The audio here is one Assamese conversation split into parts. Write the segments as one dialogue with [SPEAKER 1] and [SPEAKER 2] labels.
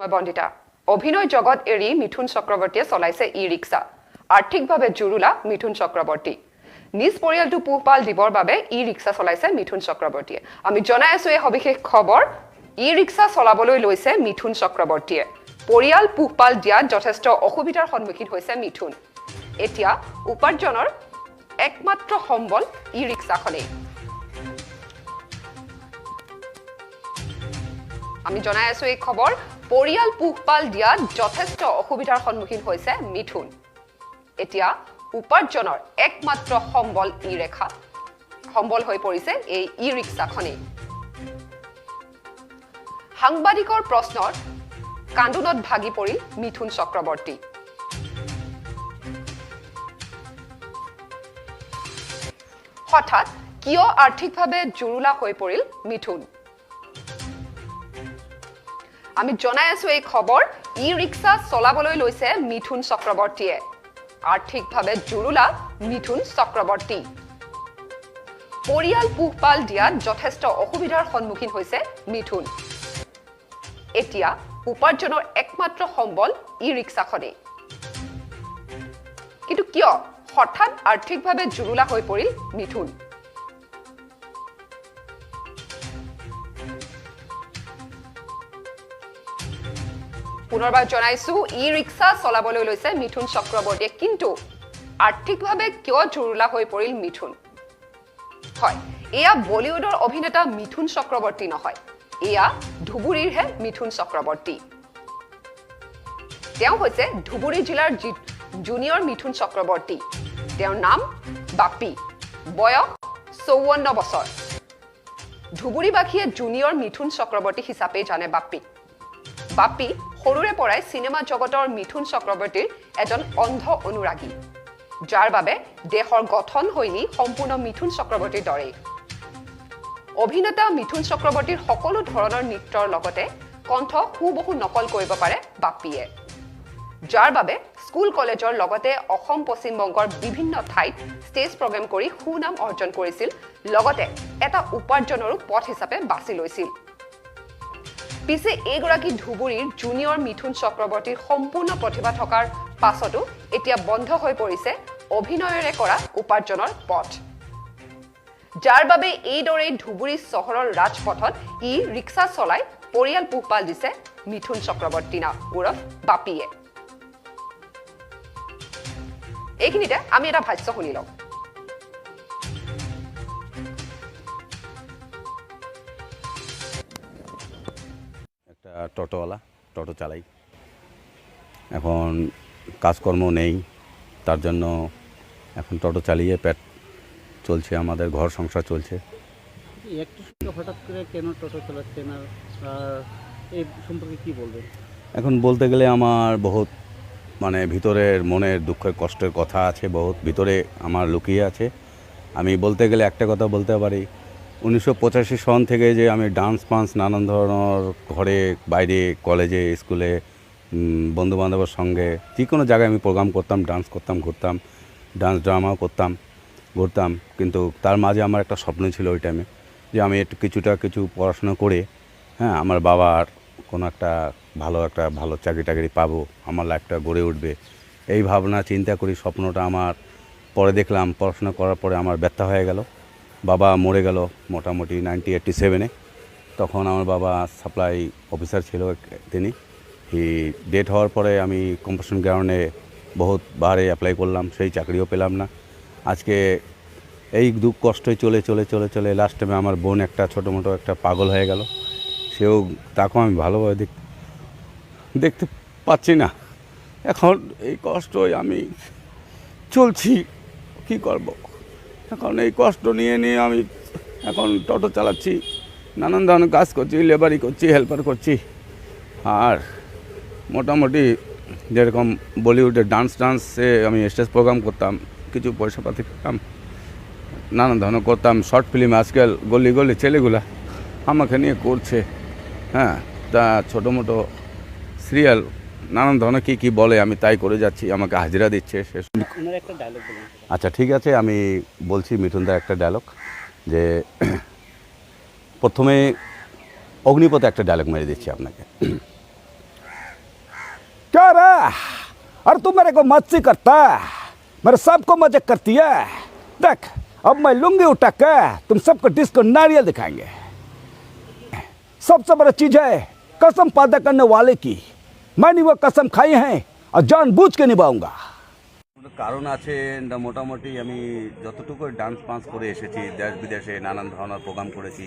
[SPEAKER 1] মই বন্দিতা অভিনয় জগত এৰি মিথুন চক্ৰৱৰ্তীয়ে চলাইছে ই ৰিক্সা আৰ্থিকভাৱে জুৰুলা মিথুন চক্ৰৱৰ্তী নিজ পৰিয়ালটো পোহপাল দিবৰ বাবে ই ৰিক্সা চলাইছে মিথুন চক্ৰৱৰ্তীয়ে আমি জনাই আছো এই সবিশেষ খবৰ ই ৰিক্সা চলাবলৈ লৈছে মিথুন চক্ৰৱৰ্তীয়ে পৰিয়াল পোহপাল দিয়াত যথেষ্ট অসুবিধাৰ সন্মুখীন হৈছে মিথুন এতিয়া উপাৰ্জনৰ একমাত্ৰ সম্বল ই ৰিক্সাখনেই আমি জনাই আছো এই খবৰ পৰিয়াল পোহপাল দিয়াত যথেষ্ট অসুবিধাৰ সন্মুখীন হৈছে মিথুন এতিয়া উপাৰ্জনৰ একমাত্ৰ সম্বল ই ৰেখা সম্বল হৈ পৰিছে এই ই ৰিক্সাখনেই সাংবাদিকৰ প্ৰশ্নৰ কান্দোনত ভাগি পৰিল মিথুন চক্ৰৱৰ্তী হঠাৎ কিয় আৰ্থিকভাৱে জুৰুলা হৈ পৰিল মিথুন আমি জনাই আছো এই খবৰ ই ৰিক্সা চলাবলৈ লৈছে মিথুন চক্ৰৱৰ্তীয়ে আৰ্থিকভাৱে জুৰুলা মিথুন চক্ৰৱৰ্তী পৰিয়াল পোহপাল দিয়াত যথেষ্ট অসুবিধাৰ সন্মুখীন হৈছে মিথুন এতিয়া উপাৰ্জনৰ একমাত্ৰ সম্বল ই ৰিক্সাখনেই কিন্তু কিয় হঠাৎ আৰ্থিকভাৱে জুৰুলা হৈ পৰিল মিথুন পুনৰবাৰ জনাইছো ই ৰিক্সা চলাবলৈ লৈছে মিথুন চক্ৰৱৰ্তীয়ে কিন্তু আৰ্থিকভাৱে কিয় জুৰুলা হৈ পৰিল মিথুন হয় এয়া বলিউডৰ অভিনেতা মিথুন চক্ৰৱৰ্তী নহয় এয়া ধুবুৰীৰহে মিথুন চক্ৰৱৰ্তী তেওঁ হৈছে ধুবুৰী জিলাৰ জুনিয়ৰ মিথুন চক্ৰৱৰ্তী তেওঁৰ নাম বাপি বয়স 54 বছৰ ধুবুৰীবাসীয়ে জুনিয়ৰ মিথুন চক্ৰৱৰ্তী হিচাপে জানে বাপি সৰুৰে পৰাই সিনেমা জগতৰ মিথুন চক্ৰৱৰ্তীৰ এজন অন্ধ অনুৰাগী যাৰ বাবে দেহৰ গঠন শৈলী সম্পূৰ্ণ মিথুন চক্ৰৱৰ্তীৰ দৰে অভিনেতা মিথুন চক্ৰৱৰ্তীৰ সকলো ধৰণৰ নৃত্যৰ লগতে কণ্ঠ হুবহু নকল কৰিব পাৰে বাপিয়ে যাৰ বাবে স্কুল কলেজৰ লগতে অসম পশ্চিম বংগৰ বিভিন্ন ঠাইত ষ্টেজ প্ৰগ্ৰেম কৰি সুনাম অৰ্জন কৰিছিল লগতে এটা উপাৰ্জনৰো পথ হিচাপে বাছি লৈছিল পিছে এইগৰাকী ধুবুৰীৰ জুনিয়ৰ মিথুন চক্ৰৱৰ্তীৰ সম্পূৰ্ণ প্ৰতিভা থকাৰ পাছতো এতিয়া বন্ধ হৈ পৰিছে অভিনয়েৰে কৰা উপাৰ্জনৰ পথ যাৰ বাবে এইদৰে ধুবুৰী চহৰৰ ৰাজপথত ই ৰিক্সা চলাই পৰিয়াল পোহপাল দিছে মিথুন চক্ৰৱৰ্তী না ওৰফ বাপিয়ে এইখিনিতে আমি এটা ভাষ্য শুনি লওঁ
[SPEAKER 2] টোটোওয়ালা টোটো চালাই এখন কাজকর্ম নেই তার জন্য এখন টোটো চালিয়ে পেট চলছে আমাদের ঘর সংসার চলছে
[SPEAKER 3] একটু হঠাৎ করে কেন টোটো চালাচ্ছেন আর এই সম্পর্কে কি বলবেন
[SPEAKER 2] এখন বলতে গেলে আমার বহুত মানে ভিতরের মনের দুঃখের কষ্টের কথা আছে বহুত ভিতরে আমার লুকিয়ে আছে আমি বলতে গেলে একটা কথা বলতে পারি 1985 সন থেকে যে আমি ডান্স ফান্স নানান ধরনের ঘরে বাইরে কলেজে স্কুলে বন্ধুবান্ধবের সঙ্গে যে কোনো জায়গায় আমি প্রোগ্রাম করতাম ডান্স করতাম ঘুরতাম ডান্স ড্রামাও করতাম ঘুরতাম কিন্তু তার মাঝে আমার একটা স্বপ্ন ছিল ওই টাইমে যে আমি একটু কিছু পড়াশোনা করে হ্যাঁ আমার বাবার কোনো একটা ভালো চাকরি টাকরি পাবো আমার লাইফটা গড়ে উঠবে এই ভাবনা চিন্তা করি স্বপ্নটা আমার পরে দেখলাম পড়াশোনা করার পরে আমার ব্যর্থ হয়ে গেল বাবা মরে গেল মোটামুটি 1987-এ তখন আমার বাবা সাপ্লাই অফিসার ছিল তিনি ডেট হওয়ার পরে আমি কম্পাসন গ্রাউন্ডে বহুত বারে অ্যাপ্লাই করলাম সেই চাকরিও পেলাম না আজকে এই দুঃখ কষ্টই চলে লাস্ট টাইমে আমার বোন একটা ছোটো একটা পাগল হয়ে গেল সেও তাকেও আমি ভালোভাবে দেখতে পাচ্ছি না এখন এই কষ্টই আমি চলছি কি করব এখন এই কষ্ট নিয়ে আমি এখন টোটো চালাচ্ছি নানান ধরনের কাজ করছি লেবারি করছি হেল্পার করছি আর মোটামুটি যেরকম বলিউডের ডান্সে আমি স্টেজ প্রোগ্রাম করতাম কিছু পয়সা পাতি পেতাম নানান ধরনের করতাম শর্ট ফিল্ম আজকাল গলি ছেলেগুলা আমাকে নিয়ে করছে হ্যাঁ তা ছোটো মোটো সিরিয়াল নানান ধরনের কী বলে আমি তাই করে যাচ্ছি আমাকে হাজিরা দিচ্ছে শেষ
[SPEAKER 3] একটা ডায়লগ বলুন
[SPEAKER 2] আচ্ছা ঠিক আছে আমি বলছি মিঠুনদার একটা ডায়লগ যে প্রথমে অগ্নিপথে একটা ডায়লগ মেরে দিচ্ছি আপনাকে
[SPEAKER 4] और तू मेरे को मस्ती करता है, मेरे सबको मजाक करती है। देख अब मैं लुंगी उठा के तुम सबको डिस्को नारियल दिखाएंगे। सबसे बड़ा चीज है कसम पैदा करने वाले की। मैंने वो कसम खाई है और जानबूझ के निभाऊंगा।
[SPEAKER 2] কারণ আছে মোটামুটি আমি যতটুকু ডান্স ফান্স করে এসেছি দেশ বিদেশে নানান ধরনের প্রোগ্রাম করেছি,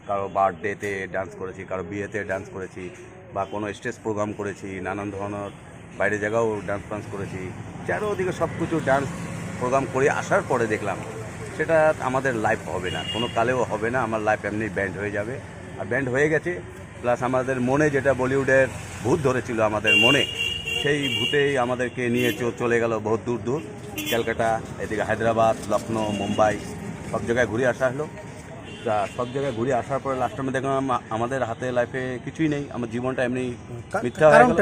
[SPEAKER 2] কারো বার্থডেতে ডান্স করেছি, কারো বিয়েতে ডান্স করেছি, বা কোনো স্টেজ প্রোগ্রাম করেছি, নানান ধরনের বাইরে জায়গাও ডান্স ফান্স করেছি। চারোদিকে সব কিছু ডান্স প্রোগ্রাম করে আসার পরে দেখলাম সেটা আমাদের লাইফ হবে না, কোনো কালেও হবে না। আমার লাইফ এমনি ব্যান্ড হয়ে যাবে, আর ব্যান্ড হয়ে গেছে। প্লাস আমাদের মনে যেটা বলিউডের ভূত ধরেছিল আমাদের মনে, সেই ভূতেই আমাদেরকে নিয়ে চলে গেল বহুত দূর দূর, ক্যালকাটা, এদিকে হায়দ্রাবাদ, লখনৌ, মুম্বাই, সব জায়গায় ঘুরে আসা হলো। তা সব জায়গায় ঘুরে আসার পরে লাস্ট টাইমে দেখলাম আমাদের হাতে লাইফে কিছুই নেই, আমার জীবনটা এমনি মিথ্যা হয়ে গেল।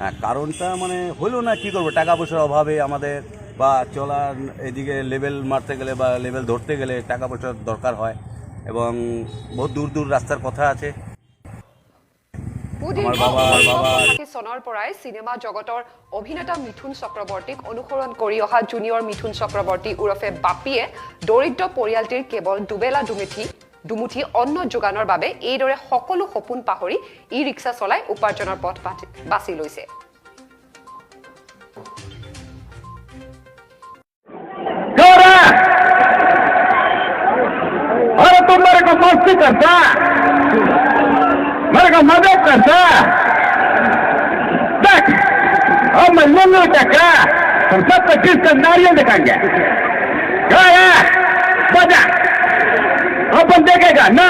[SPEAKER 2] হ্যাঁ, কারণটা মানে হলো না, কি করবো, টাকা পয়সার অভাবে আমাদের, বা চলার এদিকে লেভেল মারতে গেলে বা লেভেল ধরতে গেলে টাকা পয়সার দরকার হয়, এবং বহুত দূর দূর ৰাস্তাৰ কথা আছে।
[SPEAKER 1] সুদীৰ্ঘ 1985 চনৰ পৰাই চিনেমা জগতৰ অভিনেতা মিথুন চক্ৰৱৰ্তীক অনুসৰণ কৰি অহা জুনিয়ৰ মিথুন চক্ৰৱৰ্তী ওৰফে বাপীয়ে দৰিদ্ৰ পৰিয়ালটিৰ কেৱল দুবেলা দুমুঠি অন্ন যোগানৰ বাবে এইদৰে সকলো সপোন পাহৰি ই ৰিক্সা চলাই উপাৰ্জনৰ পথ বাছি লৈছে।
[SPEAKER 4] अरे तुम मेरे को मस्ती करता, मेरे को मजाक करता। देख अब मैं लुंगी उठा के तुम सबको डिस्को नारियल दिखाएंगे। क्या है बजा अपन देखेगा ना।